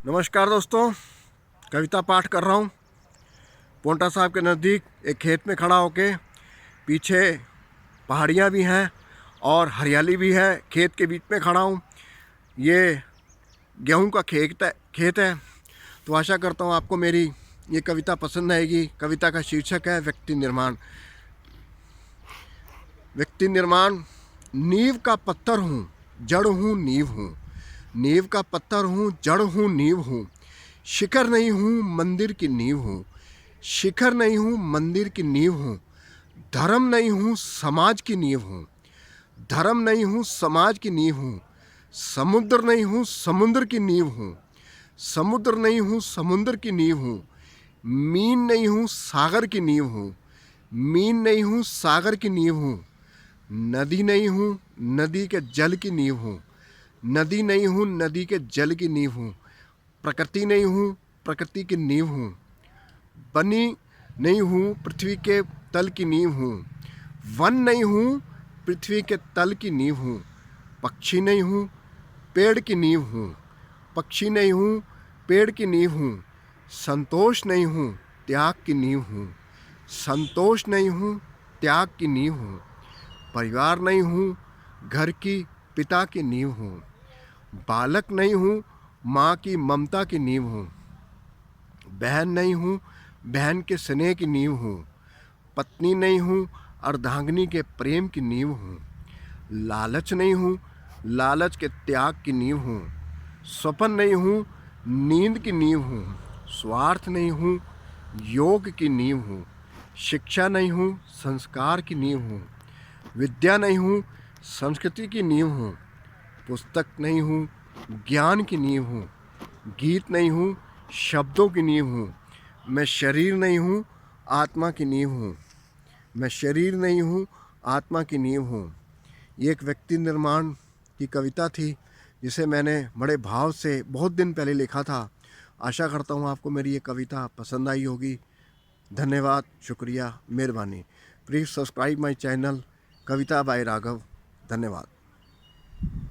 नमस्कार दोस्तों, कविता पाठ कर रहा हूँ। पोंटा साहब के नज़दीक एक खेत में खड़ा होके, पीछे पहाड़ियाँ भी हैं और हरियाली भी है। खेत के बीच में खड़ा हूँ। ये गेहूं का खेत है। तो आशा करता हूँ आपको मेरी ये कविता पसंद आएगी। कविता का शीर्षक है व्यक्ति निर्माण। व्यक्ति निर्माण। नींव का पत्थर हूँ, जड़ हूँ, नींव हूँ। नींव का पत्थर हूँ, जड़ हूँ, नींव हूँ। शिखर नहीं हूँ, मंदिर की नींव हूँ। शिखर नहीं हूँ, मंदिर की नींव हूँ। धर्म नहीं हूँ, समाज की नींव हूँ। धर्म नहीं हूँ, समाज की नींव हूँ। समुद्र नहीं हूँ, समुद्र की नींव हूँ। समुद्र नहीं हूँ, समुद्र की नींव हूँ। मीन नहीं हूँ, सागर की नींव हूँ। मीन नहीं हूँ, सागर की नींव हूँ। नदी नहीं हूँ, नदी के जल की नींव हूँ। नदी नहीं हूँ, नदी के जल की नींव हूँ। प्रकृति नहीं हूँ, प्रकृति की नींव हूँ। बनी नहीं हूँ, पृथ्वी के तल की नींव हूँ। वन नहीं हूँ, पृथ्वी के तल की नींव हूँ। पक्षी नहीं हूँ, पेड़ की नींव हूँ। पक्षी नहीं हूँ, पेड़ की नींव हूँ। संतोष नहीं हूँ, त्याग की नींव हूँ। संतोष नहीं हूँ, त्याग की नींव हूँ। परिवार नहीं हूँ, घर की पिता की नींव हूँ। बालक नहीं हूँ, माँ की ममता की नींव हूँ। बहन नहीं हूँ, बहन के स्नेह की नींव हूँ। पत्नी नहीं हूँ, अर्धांगिनी के प्रेम की नींव हूँ। लालच नहीं हूँ, लालच के त्याग की नींव हूँ। स्वप्न नहीं हूँ, नींद की नींव हूँ। स्वार्थ नहीं हूँ, योग की नींव हूँ। शिक्षा नहीं हूँ, संस्कार की नींव हूँ। विद्या नहीं हूँ, संस्कृति की नींव हूँ। पुस्तक नहीं हूँ, ज्ञान की नींव हूँ। गीत नहीं हूँ, शब्दों की नींव हूँ। मैं शरीर नहीं हूँ, आत्मा की नींव हूँ। मैं शरीर नहीं हूँ, आत्मा की नींव हूँ। ये एक व्यक्ति निर्माण की कविता थी, जिसे मैंने बड़े भाव से बहुत दिन पहले लिखा था। आशा करता हूँ आपको मेरी ये कविता पसंद आई होगी। धन्यवाद, शुक्रिया, मेहरबानी। Please subscribe my channel Kavita by Raghav. धन्यवाद।